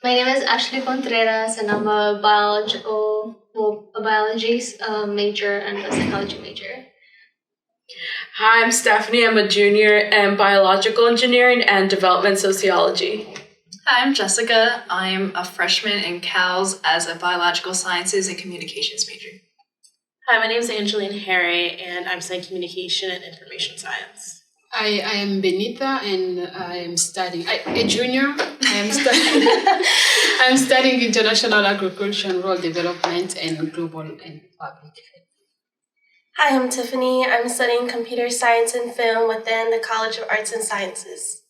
My name is Ashley Contreras, and I'm a biology major and a psychology major. Hi, I'm Stephanie. I'm a junior in biological engineering and development sociology. Hi, I'm Jessica. I'm a freshman in CALS as a biological sciences and communications major. Hi, my name is Angeline Harry, and I'm studying communication and information science. I am Benita, and I am studying a junior. I'm studying international agriculture and rural development and global and public. Hi, I'm Tiffany. I'm studying computer science and film within the College of Arts and Sciences.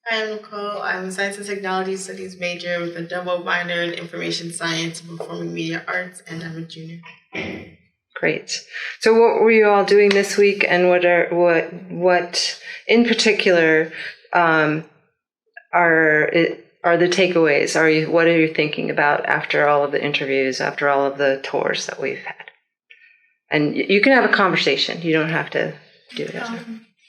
Hi, I'm Nicole. I'm a Science and Technology Studies major with a double minor in Information Science and Performing Media Arts, and I'm a junior. Great. So what were you all doing this week, and what in particular are the takeaways? What are you thinking about after all of the interviews, after all of the tours that we've had? And you can have a conversation. You don't have to do it.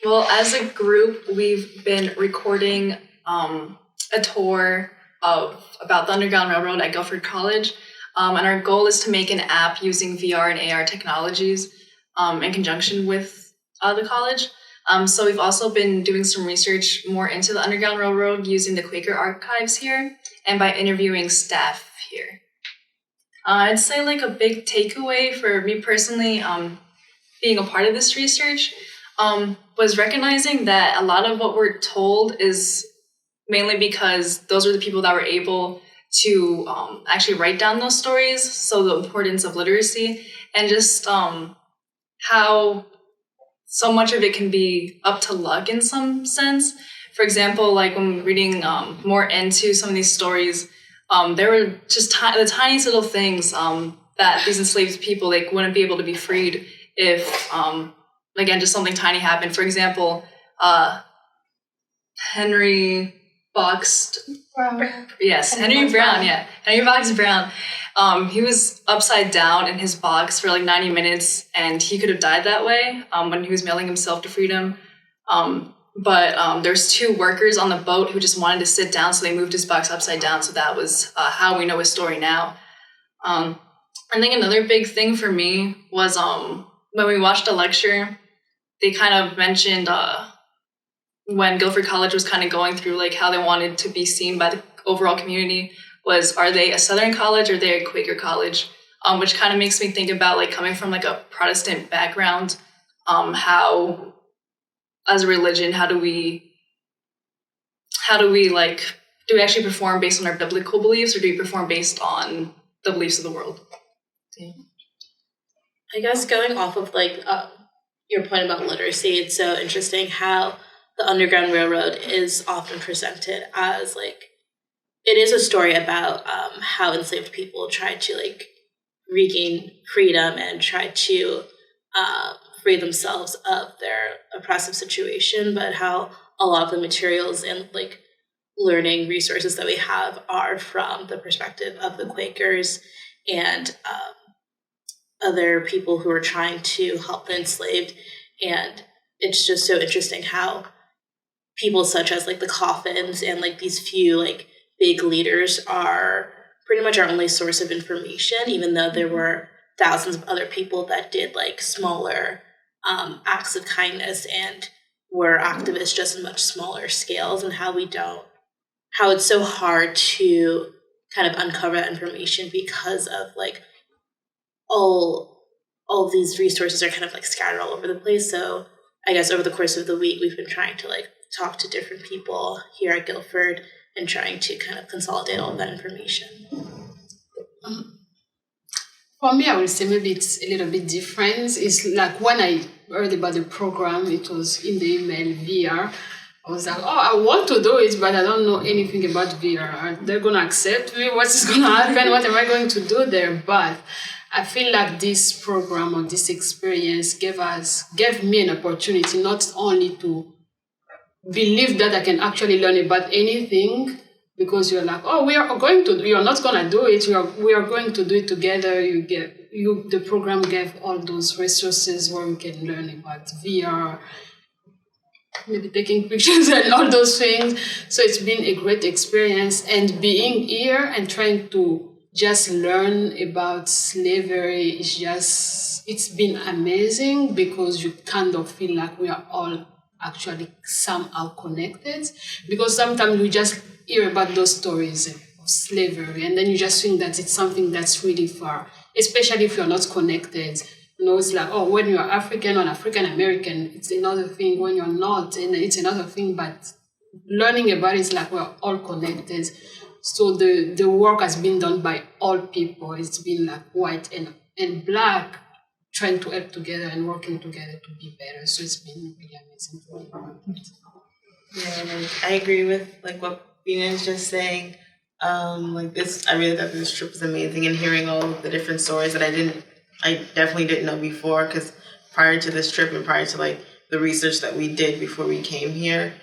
Well, as a group, we've been recording a tour about the Underground Railroad at Guilford College. And our goal is to make an app using VR and AR technologies in conjunction with the college. So we've also been doing some research more into the Underground Railroad using the Quaker archives here and by interviewing staff here. I'd say like a big takeaway for me personally, being a part of this research, was recognizing that a lot of what we're told is mainly because those are the people that were able to actually write down those stories. So the importance of literacy and just how so much of it can be up to luck in some sense. For example, like when reading more into some of these stories, there were just the tiniest little things that these enslaved people wouldn't be able to be freed if, again, just something tiny happened. For example, Henry Box Brown. Henry Box Brown. He was upside down in his box for 90 minutes, and he could have died that way when he was mailing himself to freedom. But there's two workers on the boat who just wanted to sit down, so they moved his box upside down. So that was how we know his story now. I think another big thing for me was when we watched a lecture, they kind of mentioned when Guilford College was kind of going through how they wanted to be seen by the overall community was, are they a Southern college or are they a Quaker college? Which kind of makes me think about coming from a Protestant background, how as a religion, do we actually perform based on our biblical beliefs, or do we perform based on the beliefs of the world? Yeah. I guess going off of your point about literacy, it's so interesting how the Underground Railroad is often presented as it is a story about how enslaved people tried to regain freedom and try to free themselves of their oppressive situation, but how a lot of the materials and learning resources that we have are from the perspective of the Quakers and other people who are trying to help the enslaved. And it's just so interesting how people such as the Coffins and these few big leaders are pretty much our only source of information, even though there were thousands of other people that did smaller acts of kindness and were activists just in much smaller scales, and how it's so hard to kind of uncover that information because of all these resources are kind of scattered all over the place. So I guess over the course of the week, we've been trying to talk to different people here at Guilford and trying to kind of consolidate all of that information. For me, I would say maybe it's a little bit different. It's when I heard about the program, it was in the email VR. I was I want to do it, but I don't know anything about VR. Are they going to accept me? What is going to happen? What am I going to do there? But I feel this program or this experience gave me an opportunity not only to believe that I can actually learn about anything, because you're you're not going to do it. We are going to do it together. The program gave all those resources where you can learn about VR, maybe taking pictures and all those things. So it's been a great experience, and being here and trying to just learn about slavery is just, it's been amazing because you kind of feel like we are all actually somehow connected, because sometimes we just hear about those stories of slavery and then you just think that it's something that's really far, especially if you're not connected. It's like, oh, when you're African or African American, it's another thing. When you're not, and it's another thing. But learning about it is like we're all connected. So the work has been done by all people. It's been like white and black trying to help together and working together to be better. So it's been really amazing for me. Yeah, I agree with what Bina is just saying. This, I really thought this trip was amazing, and hearing all of the different stories that I definitely didn't know before, because prior to this trip and prior to the research that we did before we came here,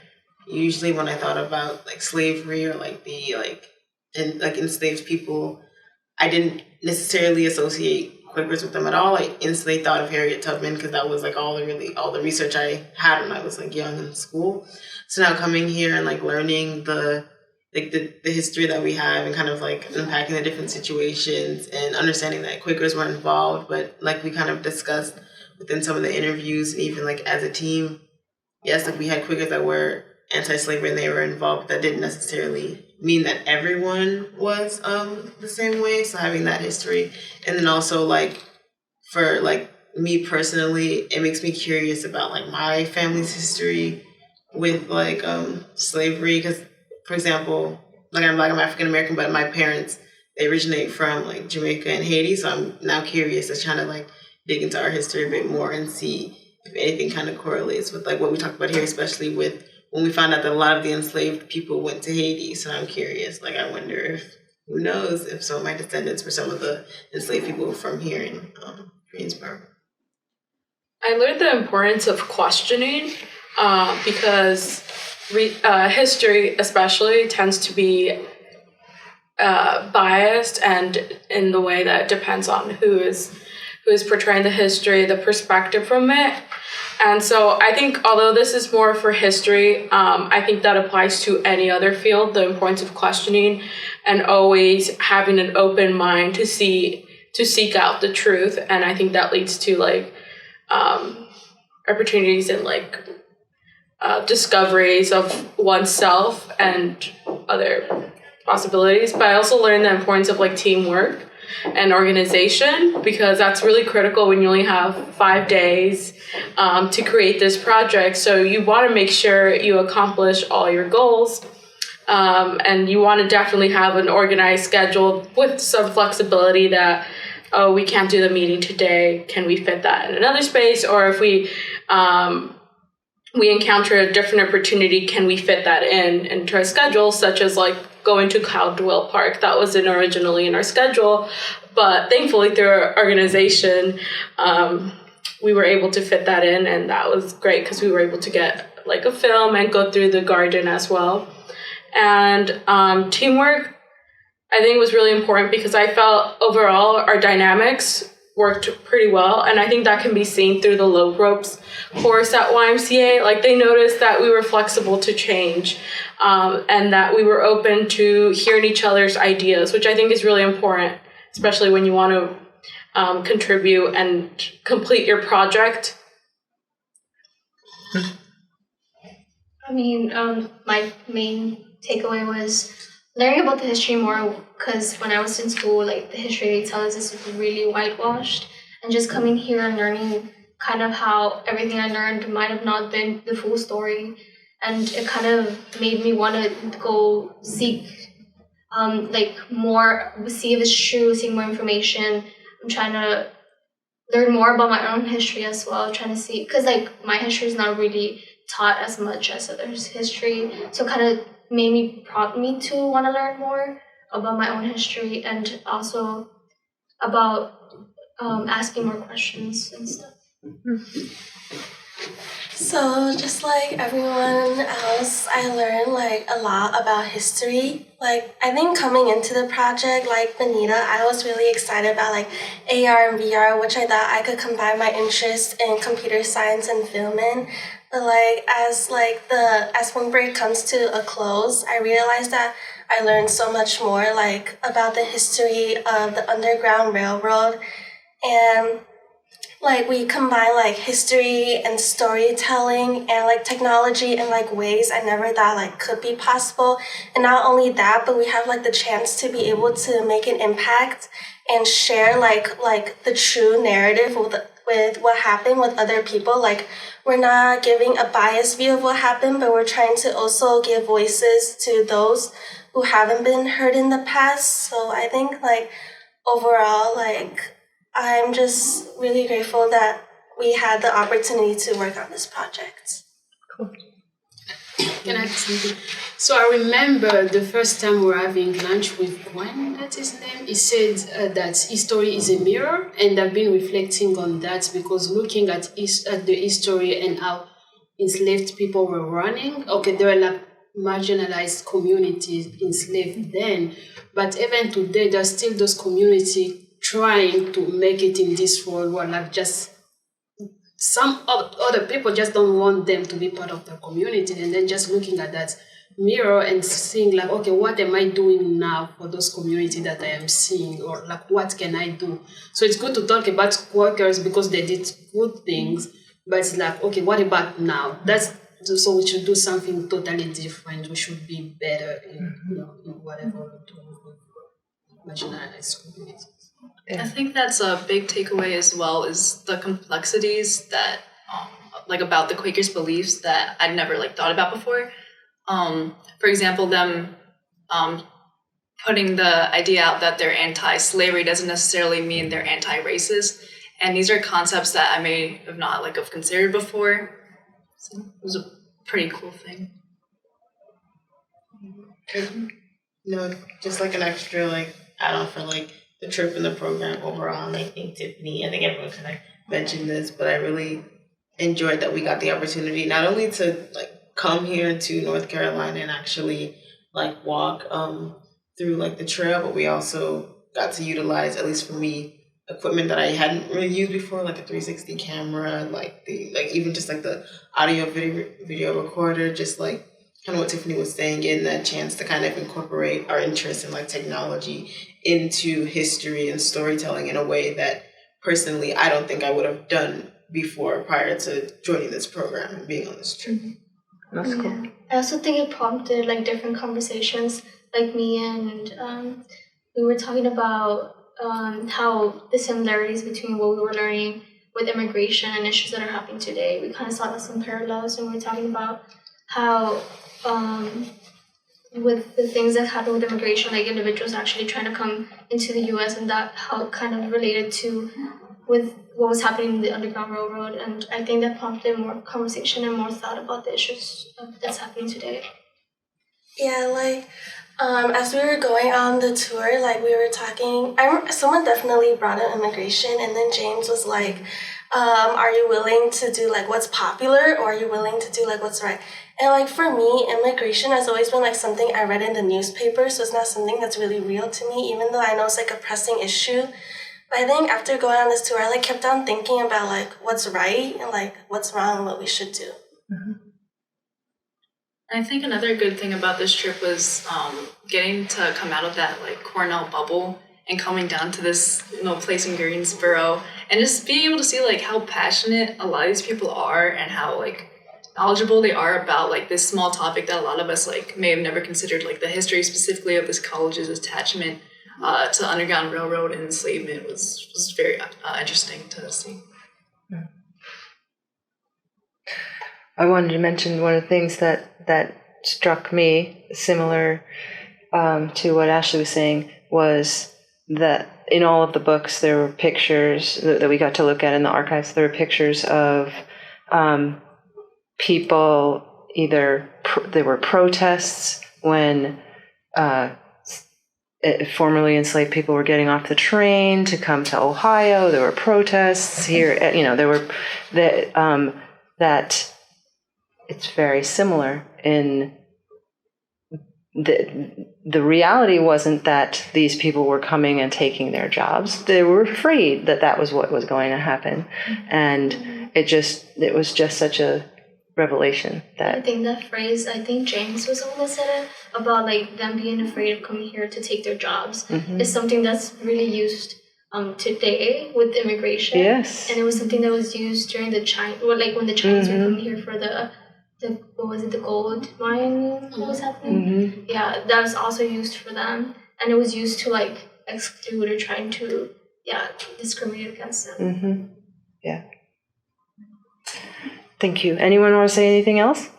usually when I thought about slavery or enslaved people, I didn't necessarily associate Quakers with them at all. I instantly thought of Harriet Tubman because that was all the research I had when I was young in school. So now coming here and learning the history that we have and kind of unpacking the different situations and understanding that Quakers were involved, but we kind of discussed within some of the interviews and even as a team, yes, we had Quakers that were anti-slavery and they were involved, but that didn't necessarily mean that everyone was the same way. So having that history, and then also for me personally, it makes me curious about my family's history with slavery, because for example, I'm African American, but my parents, they originate from Jamaica and Haiti, so I'm now curious to trying to dig into our history a bit more and see if anything kind of correlates with what we talked about here, especially with when we found out that a lot of the enslaved people went to Haiti. So I'm curious, I wonder if, who knows, if some of my descendants were some of the enslaved people from here in Greensboro. I learned the importance of questioning because history especially tends to be biased, and in the way that it depends on who is portraying the history, the perspective from it. And so I think although this is more for history, I think that applies to any other field, the importance of questioning and always having an open mind to seek out the truth. And I think that leads to opportunities and discoveries of oneself and other possibilities. But I also learned the importance of teamwork and organization, because that's really critical when you only have 5 days to create this project. So you want to make sure you accomplish all your goals, and you want to definitely have an organized schedule with some flexibility that, oh, we can't do the meeting today, can we fit that in another space? Or if we encounter a different opportunity, can we fit that into our schedule, such as going to Caldwell Park. That wasn't originally in our schedule, but thankfully through our organization, we were able to fit that in, and that was great because we were able to get a film and go through the garden as well. And teamwork, I think, was really important because I felt overall our dynamics worked pretty well, and I think that can be seen through the low ropes course at YMCA. They noticed that we were flexible to change, and that we were open to hearing each other's ideas, which I think is really important, especially when you want to contribute and complete your project. I mean, my main takeaway was learning about the history more, because when I was in school, the history they tell us is really whitewashed, and just coming here and learning kind of how everything I learned might have not been the full story, and it kind of made me want to go seek more, see if it's true, seek more information. I'm trying to learn more about my own history as well, trying to see, because my history is not really taught as much as others' history, so kind of prompt me to want to learn more about my own history, and also about asking more questions and stuff. So just like everyone else, I learned a lot about history. I think coming into the project, Benita, I was really excited about AR and VR, which I thought I could combine my interest in computer science and film in. But like as spring break comes to a close, I realized that I learned so much more like about the history of the Underground Railroad, and like we combine like history and storytelling and like technology in like ways I never thought like could be possible. And not only that, but we have like the chance to be able to make an impact and share like the true narrative with what happened with other people. Like we're not giving a biased view of what happened, but we're trying to also give voices to those who haven't been heard in the past. So I think like overall, like I'm just really grateful that we had the opportunity to work on this project. Can I add something? So I remember the first time we were having lunch with Gwen, that's his name. He said that history is a mirror, and I've been reflecting on that because looking at the history and how enslaved people were running. Okay, there were like marginalized communities enslaved then, but even today there's still those communities trying to make it in this world where like just some other people just don't want them to be part of the community, and then just looking at that mirror and seeing like, okay, what am I doing now for those communities that I am seeing, or like what can I do? So it's good to talk about workers because they did good things, but it's like, okay, what about now? So we should do something totally different. We should be better in whatever we're doing with marginalized communities. I think that's a big takeaway as well, is the complexities that like about the Quakers' beliefs that I'd never like thought about before. For example, them putting the idea out that they're anti-slavery doesn't necessarily mean they're anti-racist, and these are concepts that I may have not like have considered before. So it was a pretty cool thing. Just like an extra like add-on for like the trip and the program overall. And I think I think everyone kind of mentioned this, but I really enjoyed that we got the opportunity not only to like come here to North Carolina and actually like walk through like the trail, but we also got to utilize, at least for me, equipment that I hadn't really used before, like the 360 camera, even just like the audio video recorder, just like kind of what Tiffany was saying, getting that chance to kind of incorporate our interest in like technology into history and storytelling in a way that personally I don't think I would have done before prior to joining this program and being on this trip. That's cool. Yeah. I also think it prompted like different conversations. Like me and we were talking about how the similarities between what we were learning with immigration and issues that are happening today. We kind of saw some parallels, and we were talking about how with the things that happen with immigration, like individuals actually trying to come into the U.S. and that how it kind of related to with what was happening in the Underground Railroad. And I think that prompted more conversation and more thought about the issues that's happening today. Yeah, like as we were going on the tour, like we were talking, someone definitely brought up immigration, and then James was like, are you willing to do like what's popular, or are you willing to do like what's right? And like for me, immigration has always been like something I read in the newspaper, so it's not something that's really real to me, even though I know it's like a pressing issue. But I think after going on this tour, I like kept on thinking about like what's right and like what's wrong and what we should do. Mm-hmm. I think another good thing about this trip was getting to come out of that like Cornell bubble and coming down to this place in Greensboro, and just being able to see like how passionate a lot of these people are and how like knowledgeable they are about like this small topic that a lot of us like may have never considered, like the history specifically of this college's attachment to the Underground Railroad and enslavement was very interesting to see. I wanted to mention one of the things that struck me, similar to what Ashley was saying, was that in all of the books there were pictures that we got to look at in the archives. There were pictures of people, either there were protests when formerly enslaved people were getting off the train to come to Ohio. There were protests here. There were that it's very similar in the reality wasn't that these people were coming and taking their jobs. They were afraid that was what was going to happen. And it was just such a revelation I that think that phrase, I think James was the one that said it, about like them being afraid of coming here to take their jobs, is something that's really used today with immigration. yes. And it was something that was used during the when the Chinese were coming here for the what was it, the gold mine that was happening? Yeah, that was also used for them. And it was used to like exclude or trying to discriminate against them. Yeah. Thank you. Anyone want to say anything else?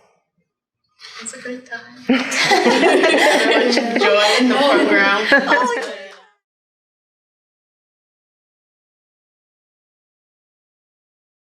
It's a great time. Everyone should join the program.